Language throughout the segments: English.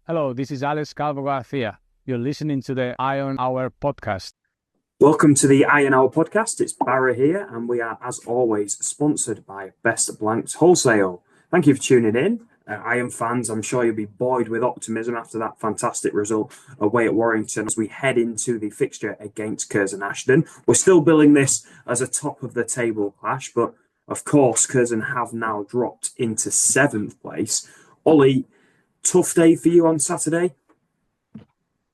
Hello, this is Alex Calvo Garcia. You're listening to the Iron Hour podcast. Welcome to the Iron Hour podcast. It's Barra here, and we are, as always, sponsored by Best Blanks Wholesale. Thank you for tuning in. Iron fans, I'm sure you'll be buoyed with optimism after that fantastic result away at Warrington as we head into the fixture against Curzon Ashton. We're still billing this as a top of the table clash, but of course, Curzon have now dropped into 7th place. Ollie, tough day for you on Saturday?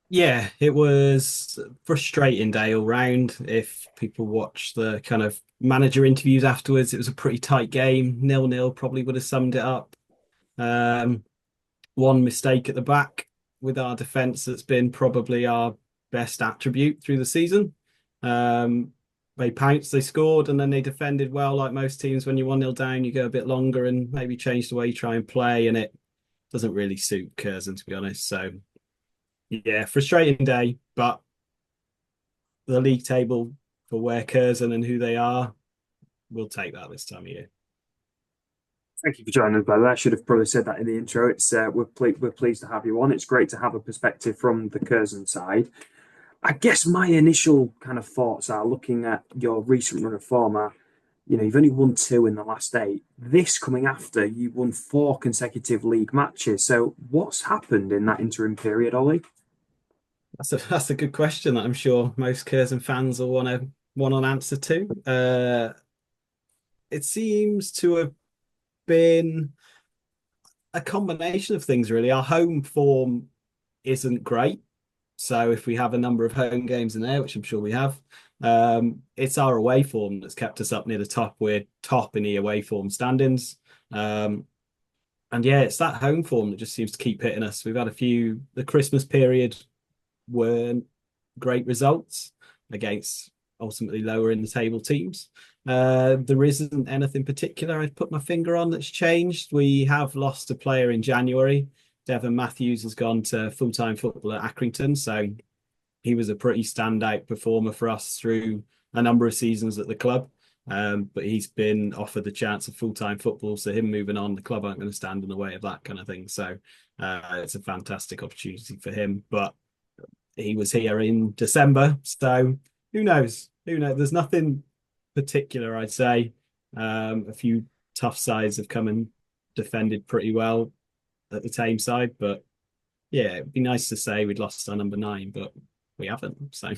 Yeah, it was a frustrating day all round. If people watch the kind of manager interviews afterwards, it was a pretty tight game. 0-0 probably would have summed it up. One mistake at the back with our defence that's been probably our best attribute through the season. They pounced, they scored, and then they defended well. Like most teams, when you're 1-0 down, you go a bit longer and maybe change the way you try and play, and it doesn't really suit Curzon, to be honest. So yeah, frustrating day, but the league table for where Curzon and who they are, we'll take that this time of year. Thank you for joining us, by the way. I should have probably said that in the intro. It's we're pleased to have you on. It's great to have a perspective from the Curzon side. I guess my initial kind of thoughts are looking at your recent run of form. You've only won 2 in the last 8. This coming after you won 4 consecutive league matches. So what's happened in that interim period, Ollie? That's a good question that I'm sure most Curzon fans will want an answer to. It seems to have been a combination of things, really. Our home form isn't great. So if we have a number of home games in there, which I'm sure we have, it's our away form that's kept us up near the top. We're top in the away form standings. And yeah, it's that home form that just seems to keep hitting us. We've had the Christmas period weren't great results against ultimately lower in the table teams. There isn't anything particular I'd put my finger on that's changed. We have lost a player in January. Devon Matthews has gone to full-time football at Accrington, so he was a pretty standout performer for us through a number of seasons at the club. But he's been offered the chance of full-time football, so him moving on, the club aren't going to stand in the way of that kind of thing. So it's a fantastic opportunity for him. But he was here in December, so who knows? Who knows? There's nothing particular, I'd say. A few tough sides have come and defended pretty well at the Tame side, but yeah, it'd be nice to say we'd lost our number 9, but we haven't. So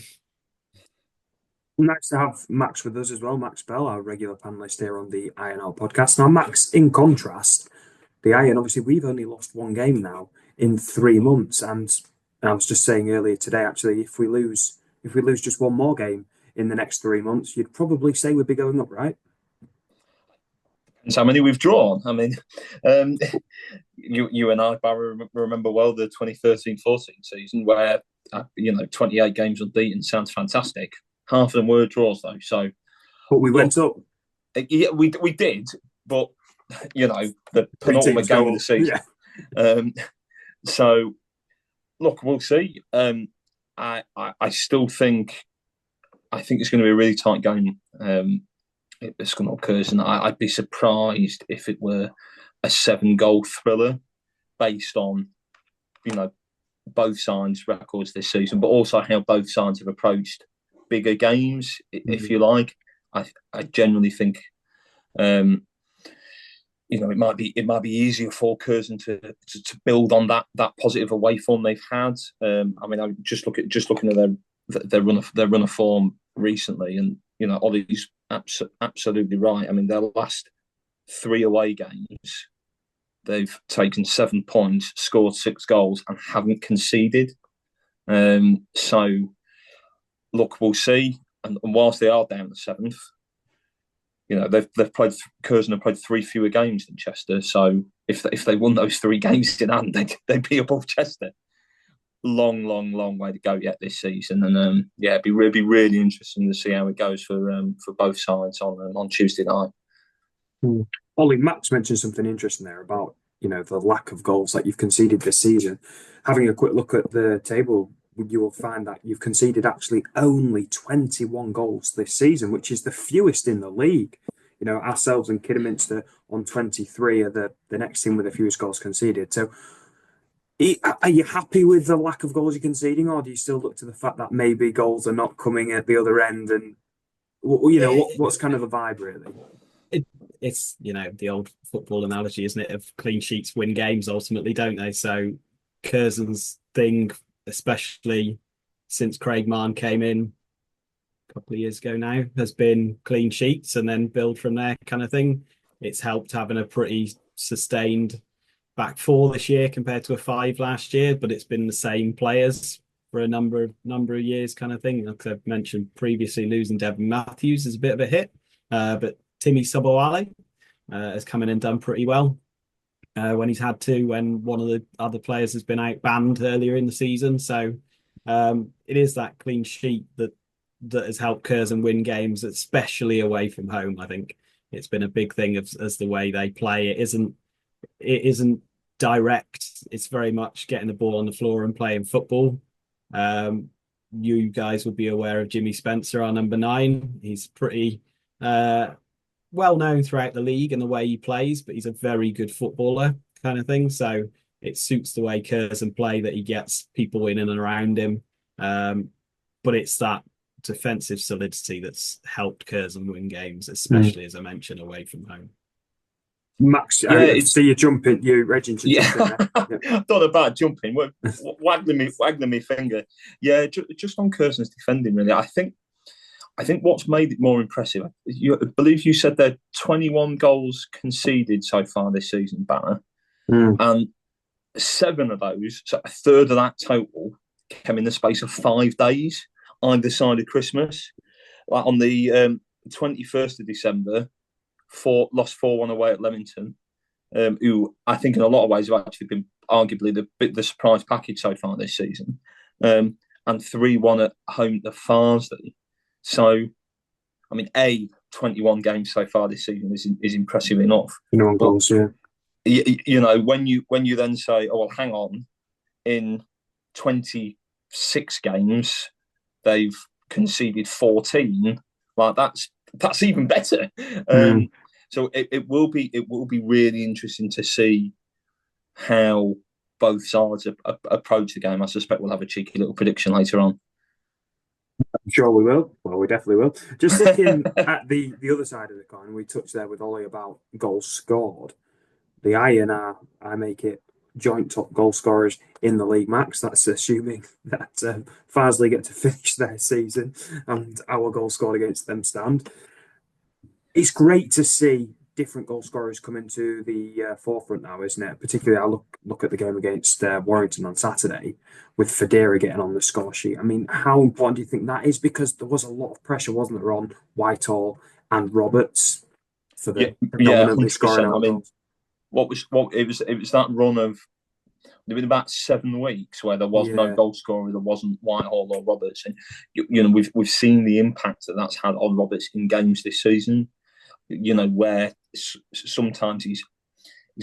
nice to have Max with us as well. Max Bell, our regular panelist here on the INL podcast. Now, Max, in contrast, the Iron, obviously, we've only lost 1 game now in 3 months, and I was just saying earlier today, actually, if we lose just 1 more game in the next 3 months, you'd probably say we'd be going up, right? Depends how many we've drawn. I mean, you and I, Barry, remember well the 2013-14 season where 28 games unbeaten sounds fantastic. Half of them were draws though, so. But we went up. Yeah, we did, but the penultimate game of the season. Yeah. So, look, we'll see. I still think it's going to be a really tight game. It's going to occur, and I'd be surprised if it were a 7-goal thriller based on both sides' records this season, but also how both sides have approached bigger games, if you like. I generally think it might be easier for Curzon to build on that positive away form they've had. I mean, I'm just looking at their run of form recently, and Ollie's absolutely right. I mean, their last 3 away games, they've taken 7 points, scored 6 goals, and haven't conceded. So, look, we'll see. And whilst they are down to 7th, they've played. Curzon have played 3 fewer games than Chester. So if they won those 3 games in hand, they'd be above Chester. Long way to go yet this season, and it'd be really interesting to see how it goes for both sides on Tuesday night. Ollie, Max mentioned something interesting there about the lack of goals that you've conceded this season. Having a quick look at the table, you will find that you've conceded actually only 21 goals this season, which is the fewest in the league. Ourselves and Kidderminster on 23 are the next team with the fewest goals conceded. So Are you happy with the lack of goals you're conceding, or do you still look to the fact that maybe goals are not coming at the other end? And what's kind of the vibe really? It's the old football analogy, isn't it? Of clean sheets win games ultimately, don't they? So Curzon's thing, especially since Craig Marn came in a couple of years ago now, has been clean sheets and then build from there kind of thing. It's helped having a pretty sustained back four this year compared to a five last year, but it's been the same players for a number of years kind of thing. Like I've mentioned previously, losing Devin Matthews is a bit of a hit, but Timmy Sobowale has come in and done pretty well when he's had to, when one of the other players has been out banned earlier in the season. So it is that clean sheet that has helped Curzon win games, especially away from home. I think it's been a big thing as the way they play. It isn't direct. It's very much getting the ball on the floor and playing football. You guys would be aware of Jimmy Spencer, our number 9. He's pretty well known throughout the league and the way he plays, but he's a very good footballer kind of thing. So it suits the way Curzon play that he gets people in and around him. But it's that defensive solidity that's helped Curzon win games, especially as I mentioned, away from home. Max, I see you jumping. You Reggie, jumping there. Not about jumping. Waggling me finger. Yeah, just on Curzon's defending, really. I think what's made it more impressive. I believe you said there are 21 goals conceded so far this season, Banner, and 7 of those, so a third of that total, came in the space of 5 days, either side of Christmas. Like on the 21st of December. Lost 4-1 away at Leamington, who I think in a lot of ways have actually been arguably the surprise package so far this season, and 3-1 at home to Farsley. So, I mean, 21 games so far this season is impressive enough. Goals, yeah. When you then say, oh well, hang on, in 26 games they've conceded 14. Like that's even better. So it will be really interesting to see how both sides approach the game. I suspect we'll have a cheeky little prediction later on. I'm sure we will. Well, we definitely will. Just looking at the other side of the coin, we touched there with Ollie about goals scored. The Iron I make it joint top goal scorers in the league, Max. That's assuming that Farsley get to finish their season and our goal scored against them stand. It's great to see different goal scorers come into the forefront now, isn't it? Particularly, I look at the game against Warrington on Saturday with Federa getting on the score sheet. I mean, how important do you think that is? Because there was a lot of pressure, wasn't there, on Whitehall and Roberts for the predominantly scoring. I mean, it was that run of there been about 7 weeks where there was no goal scorer, there wasn't Whitehall or Roberts, and we've seen the impact that's had on Roberts in games this season. Where sometimes he's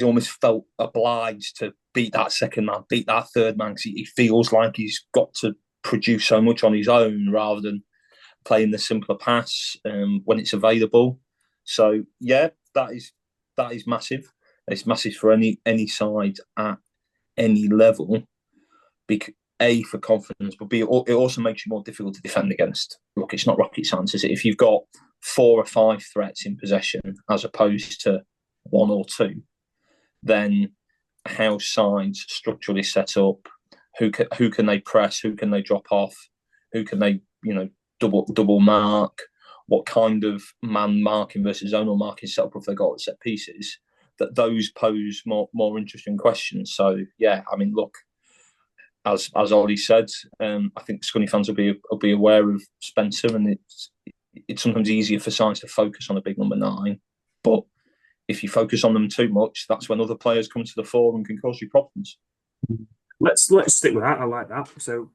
almost felt obliged to beat that second man, beat that third man, because he feels like he's got to produce so much on his own rather than playing the simpler pass when it's available. So yeah, that is massive. It's massive for any side at any level. Because A, for confidence, but B, it also makes you more difficult to defend against. Look, it's not rocket science, is it? If you've got 4 or 5 threats in possession as opposed to 1 or 2, then how sides structurally set up, who can they press, who can they drop off, who can they double mark, what kind of man marking versus zonal marking set up if they got set pieces, that those pose more interesting questions. So yeah, I mean, look, as Ollie said, I think Scunny fans will be aware of Spencer, and it's sometimes easier for sides to focus on a big number 9. But if you focus on them too much, that's when other players come to the fore and can cause you problems. Let's stick with that. I like that. So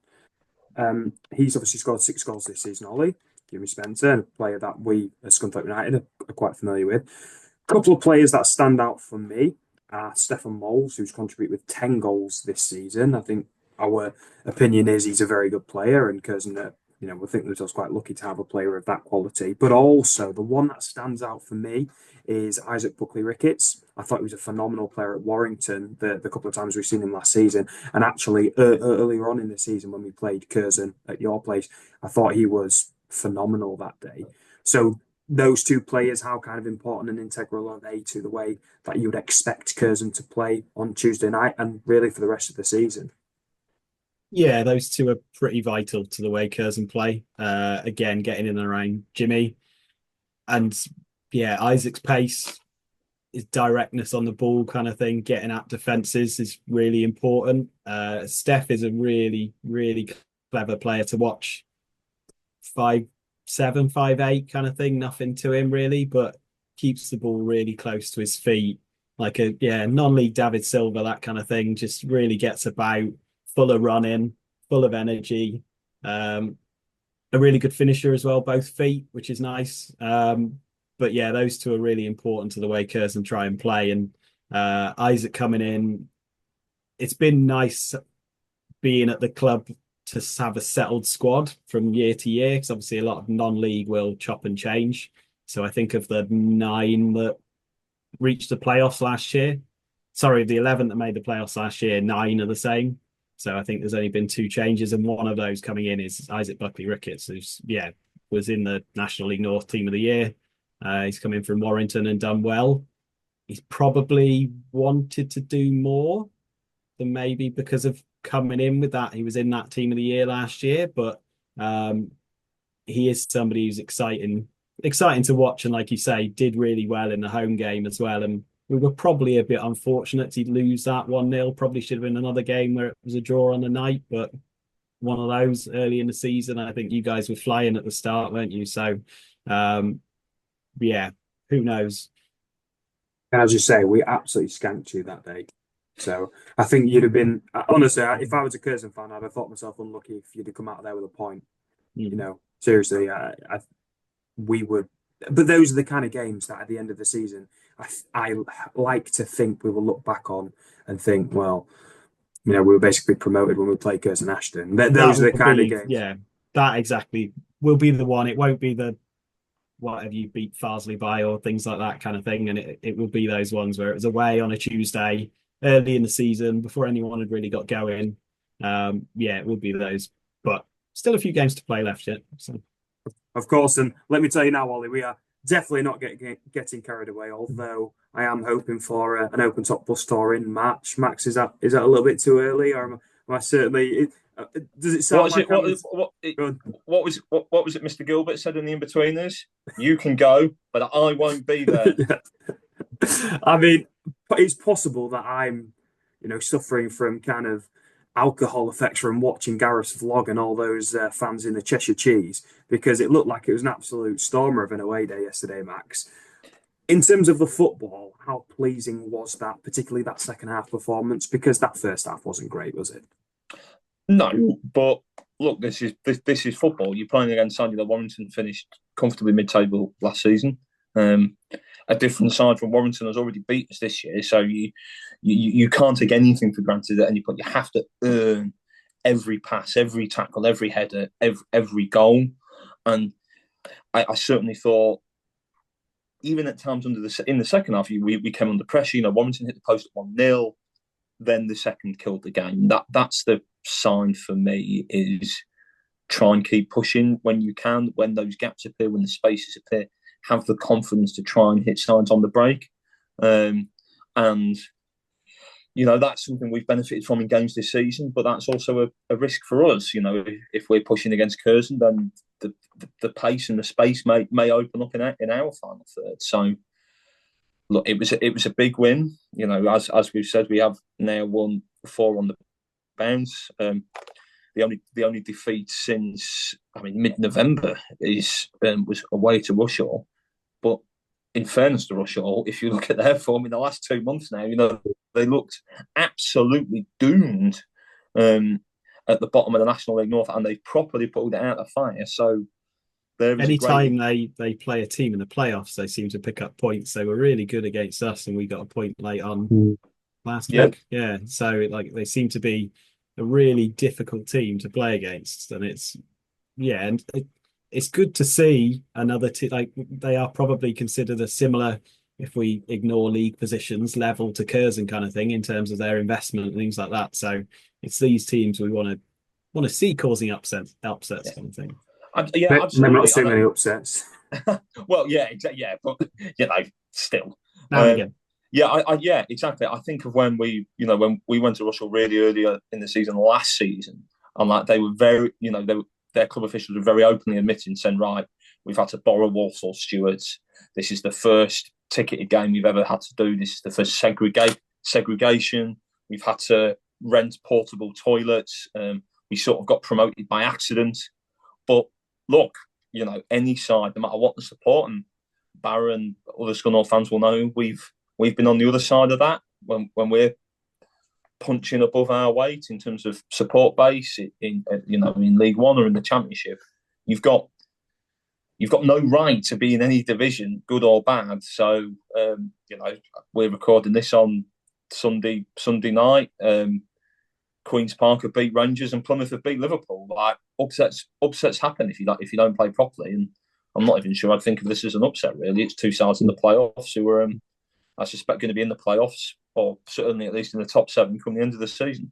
he's obviously scored 6 goals this season, Ollie. Jimmy Spencer, a player that we at Scunthorpe United are quite familiar with. A couple of players that stand out for me are Stefan Moles, who's contributed with 10 goals this season. I think our opinion is he's a very good player, and Curzon we think that was quite lucky to have a player of that quality. But also, the one that stands out for me is Isaac Buckley-Ricketts. I thought he was a phenomenal player at Warrington the couple of times we've seen him last season. And actually, earlier on in the season when we played Curzon at your place, I thought he was phenomenal that day. So those two players, how kind of important and integral are they to the way that you would expect Curzon to play on Tuesday night and really for the rest of the season? Yeah, those two are pretty vital to the way Curzon play. Again, getting in and around Jimmy. And yeah, Isaac's pace, his directness on the ball kind of thing, getting at defences is really important. Steph is a really, really clever player to watch. 5'7", 5'8" kind of thing, nothing to him really, but keeps the ball really close to his feet. Like non-league David Silva, that kind of thing, just really gets about, full of running, full of energy. A really good finisher as well, both feet, which is nice. But yeah, those two are really important to the way Curzon try and play. And Isaac coming in, it's been nice being at the club to have a settled squad from year to year, because obviously a lot of non-league will chop and change. So I think of the 9 that reached the playoffs last year, the 11 that made the playoffs last year, 9 are the same. So I think there's only been 2 changes, and one of those coming in is Isaac Buckley-Ricketts, who's was in the National League North Team of the Year. He's come in from Warrington and done well. He's probably wanted to do more than maybe because of coming in with that. He was in that Team of the Year last year, but he is somebody who's exciting to watch, and like you say, did really well in the home game as well. And we were probably a bit unfortunate to lose that 1-0. Probably should have been another game where it was a draw on the night, but one of those early in the season. I think you guys were flying at the start, weren't you? So, who knows? And as you say, we absolutely skanked you that day. So I think you'd have been, honestly, if I was a Curzon fan, I'd have thought myself unlucky if you'd have come out of there with a point. Seriously, we would. But those are the kind of games that at the end of the season, I like to think we will look back on and think, well, we were basically promoted when we played Curzon Ashton. Those are the kind of games. Yeah, that exactly will be the one. It won't be the whatever you beat Farsley by or things like that kind of thing. And it will be those ones where it was away on a Tuesday early in the season before anyone had really got going. It will be those. But still a few games to play left yet. So. Of course, and let me tell you now, Ollie, we are definitely not getting carried away, although I am hoping for an open top bus tour in March. Max, is that a little bit too early, or am I certainly... does it sound what was it Mr. Gilbert said in the in-betweeners? You can go, but I won't be there. I mean, it's possible that I'm, suffering from kind of alcohol effects from watching Gareth's vlog and all those fans in the Cheshire Cheese, because it looked like it was an absolute stormer of an away day yesterday, Max. In terms of the football, how pleasing was that, particularly that second half performance? Because that first half wasn't great, was it? No, but look, this is football. You're playing against Sandy that Warrington finished comfortably mid-table last season. A different side from Warrington has already beat us this year, so you can't take anything for granted at any point. You have to earn every pass, every tackle, every header, every goal. And I certainly thought, even at times in the second half, we came under pressure. Warrington hit the post at 1-0. Then the second killed the game. That's the sign for me, is try and keep pushing when you can, when those gaps appear, when the spaces appear, have the confidence to try and hit sides on the break. And that's something we've benefited from in games this season, but that's also a risk for us. If we're pushing against Curzon, then the pace and the space may open up in our final third. So look, it was a big win. As we've said, we have now won 4 on the bounce. The only defeat since mid-November was away to Rushall. But in fairness to Rushall, if you look at their form in the last 2 months now, they looked absolutely doomed at the bottom of the National League North, and they properly pulled it out of fire. So anytime they play a team in the playoffs, they seem to pick up points. They were really good against us, and we got a point late on last week. Yeah, so they seem to be a really difficult team to play against, and it's yeah, and it's good to see another team. Like, they are probably considered a similar, if we ignore league positions, level to Curzon kind of thing in terms of their investment and things like that. So it's these teams we want to see causing upsets kind of thing. Yeah, Maybe absolutely. not so many upsets. Well, yeah, exactly. Yeah, but still. Now and again. Yeah, exactly. I think of when when we went to Russell really earlier in the season last season, and like they were very, their club officials were very openly admitting, saying, right, we've had to borrow Walsall stewards. This is the first ticketed game we've ever had to do. This is the first segregation. We've had to rent portable toilets. We sort of got promoted by accident. But look, any side, no matter what the support, and Barra and other Scunthorpe fans will know, we've been on the other side of that when we're punching above our weight in terms of support base in League One or in the Championship. You've got no right to be in any division, good or bad. So we're recording this on Sunday night. Queen's Park have beat Rangers and Plymouth have beat Liverpool. Like, upsets happen if you don't play properly, and I'm not even sure I'd think of this as an upset. Really, it's two sides in the playoffs who are, I suspect, going to be in the playoffs, or certainly at least in the top 7 come the end of the season.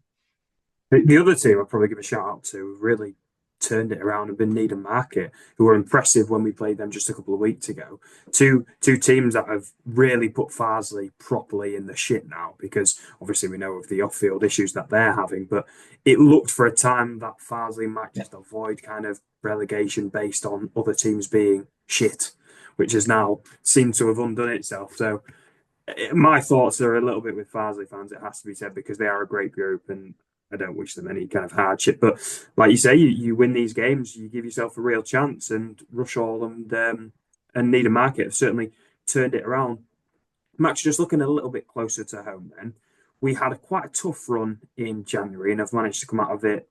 The other team I'll probably give a shout out to really turned it around and been Needham Market, who were impressive when we played them just a couple of weeks ago. Two teams that have really put Farsley properly in the shit now, because obviously we know of the off-field issues that they're having, but it looked for a time that Farsley might just avoid kind of relegation based on other teams being shit, which has now seemed to have undone itself. So my thoughts are a little bit with Farsley fans, it has to be said, because they are a great group and I don't wish them any kind of hardship. But like you say, you win these games, you give yourself a real chance, and Rushall and Needham Market have certainly turned it around. Max, just looking a little bit closer to home then, we had quite a tough run in January and have managed to come out of it,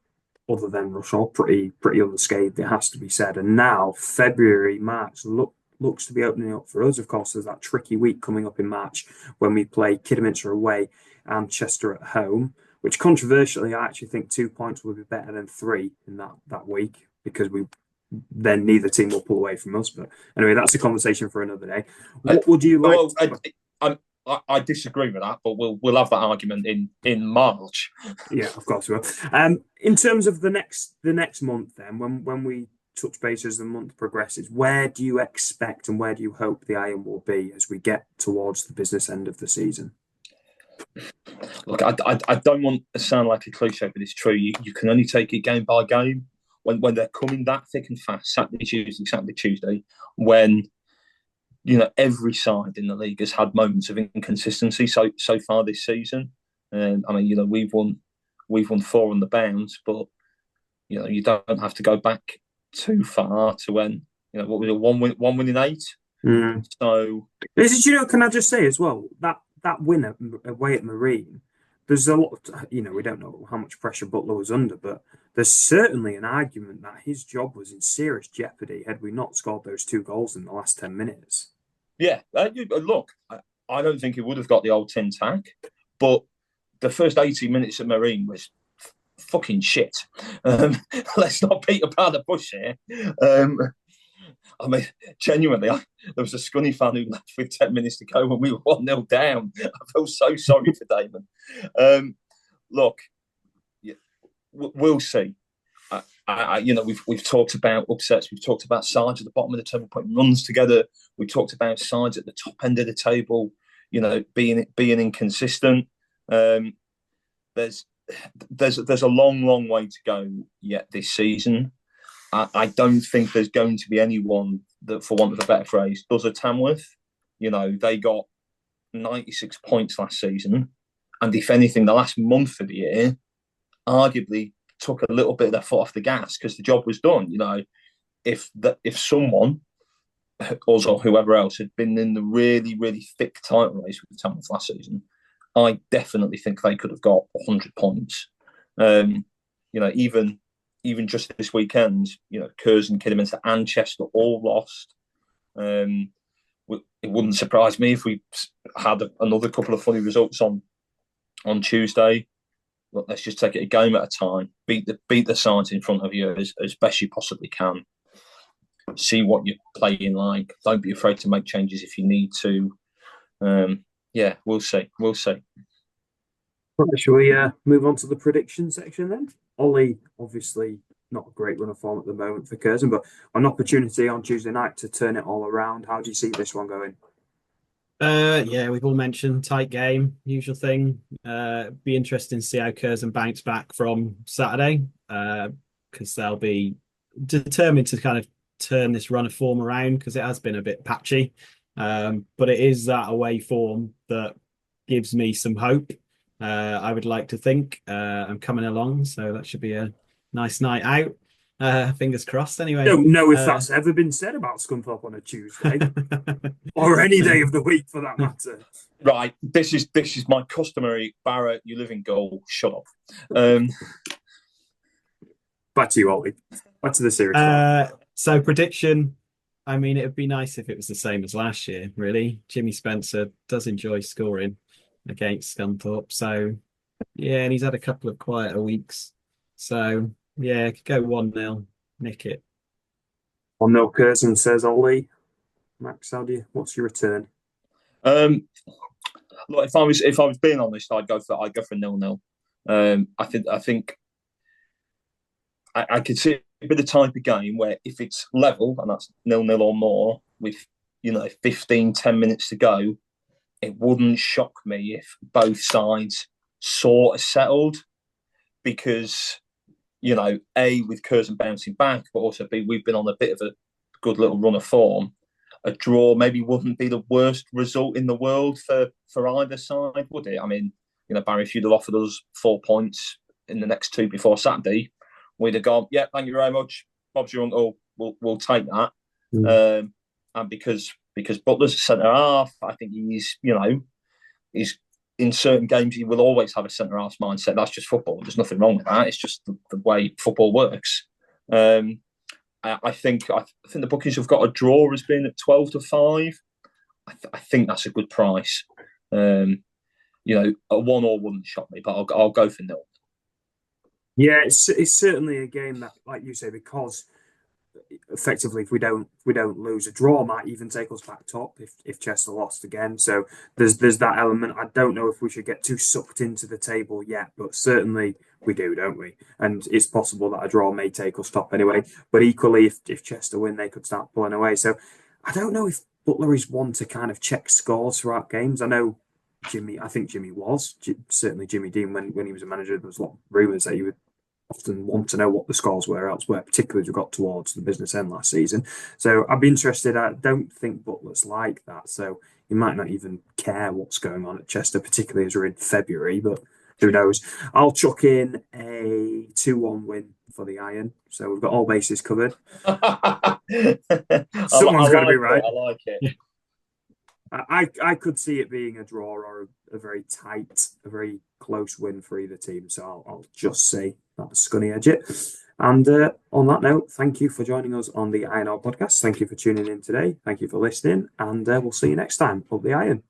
other than Rushall, pretty unscathed, it has to be said. And now February, March looks to be opening up for us. Of course, there's that tricky week coming up in March when we play Kidderminster away and Chester at home, which controversially, I actually think 2 points would be better than 3 in that week, because then neither team will pull away from us. But anyway, that's a conversation for another day. What would you like? I disagree with that, but we'll have that argument in March. Yeah, of course we will. In terms of the next month, then, when we touch base as the month progresses, where do you expect and where do you hope the Iron will be as we get towards the business end of the season? Look, I don't want to sound like a cliche, but it's true. You can only take it game by game. When they're coming that thick and fast, Saturday, Tuesday, when every side in the league has had moments of inconsistency so far this season. We've won 4 on the bounce, but you don't have to go back too far to when what was it, one win in 8. So, can I just say as well that win away at Marine, there's a lot of, we don't know how much pressure Butler was under, but there's certainly an argument that his job was in serious jeopardy had we not scored those 2 goals in the last 10 minutes. Yeah, look, I don't think he would have got the old tin tack, but the first 80 minutes at Marine was fucking shit. Let's not beat about the bush here. Genuinely, there was a Scunny fan who left with 10 minutes to go when we were 1-0 down. I feel so sorry for Damon. Look, we'll see. We've talked about upsets. We've talked about sides at the bottom of the table putting runs together. We talked about sides at the top end of the table, being inconsistent. There's a long way to go yet this season. I don't think there's going to be anyone that, for want of a better phrase, does a Tamworth. They got 96 points last season, and if anything, the last month of the year arguably took a little bit of their foot off the gas because the job was done. If someone, us or whoever else, had been in the really, really thick title race with the Tamworth last season, I definitely think they could have got 100 points. Even just this weekend, Curzon, Kidderminster and Chester all lost. It wouldn't surprise me if we had another couple of funny results on Tuesday. look, let's just take it a game at a time. Beat the sides in front of you as best you possibly can. See what you're playing like. Don't be afraid to make changes if you need to. Yeah, we'll see. We'll see. Right, shall we move on to the prediction section then? Ollie, obviously not a great run of form at the moment for Curzon, but an opportunity on Tuesday night to turn it all around. How do you see this one going? Yeah, we've all mentioned tight game, usual thing. Be interesting to see how Curzon bounce back from Saturday, because they'll be determined to kind of turn this run of form around, because it has been a bit patchy. But it is that away form that gives me some hope. I would like to think I'm coming along, so that should be a nice night out. Fingers crossed. Anyway, Don't know if that's ever been said about Scunthorpe on a Tuesday or any day of the week for that matter. Right, this is my customary Barrett. You live in goal. Shut up. Back to you, Ollie. Back to the series. So prediction. I mean, it would be nice if it was the same as last year. Really, Jimmy Spencer does enjoy scoring against Scunthorpe. So yeah, and he's had a couple of quieter weeks. So yeah, could go 1-0, nick it. 1-0 Curzon, says Ollie. Max, what's your return? Look, if I was being honest, I'd go for 0-0. I think I could see it be the type of game where if it's level and that's 0-0 or more with 10 minutes to go, it wouldn't shock me if both sides sort of settled, because A, with Curzon bouncing back, but also B, we've been on a bit of a good little run of form. A draw maybe wouldn't be the worst result in the world for either side, would it? I mean, Barry, if you'd have offered us 4 points in the next two before Saturday, we'd have gone, yeah, thank you very much. Bob's your uncle. We'll take that. And because Butler's a centre half, I think he's in certain games he will always have a centre half mindset. That's just football. There's nothing wrong with that. It's just the way football works. I think the bookies have got a draw as being at 12-5. I think that's a good price. A 1-1 wouldn't shock me, but I'll go for 0. Yeah, it's certainly a game that, like you say, because effectively, if we don't lose, a draw might even take us back top if Chester lost again. So there's that element. I don't know if we should get too sucked into the table yet, but certainly we do, don't we? And it's possible that a draw may take us top anyway. But equally, if Chester win, they could start pulling away. So I don't know if Butler is one to kind of check scores throughout games. I know I think Jimmy was. Certainly Jimmy Dean, when he was a manager, there was a lot of rumours that he would often want to know what the scores were elsewhere, particularly as we got towards the business end last season. So I'd be interested. I don't think Butler's like that. So you might not even care what's going on at Chester, particularly as we're in February, but who knows? I'll chuck in a 2-1 win for the Iron. So we've got all bases covered. Someone's got to be right. I like it. I could see it being a draw or a very tight, a very close win for either team. So I'll just say that Scunny edge it. And on that note, thank you for joining us on the Iron podcast. Thank you for tuning in today. Thank you for listening. And we'll see you next time. Up the Iron.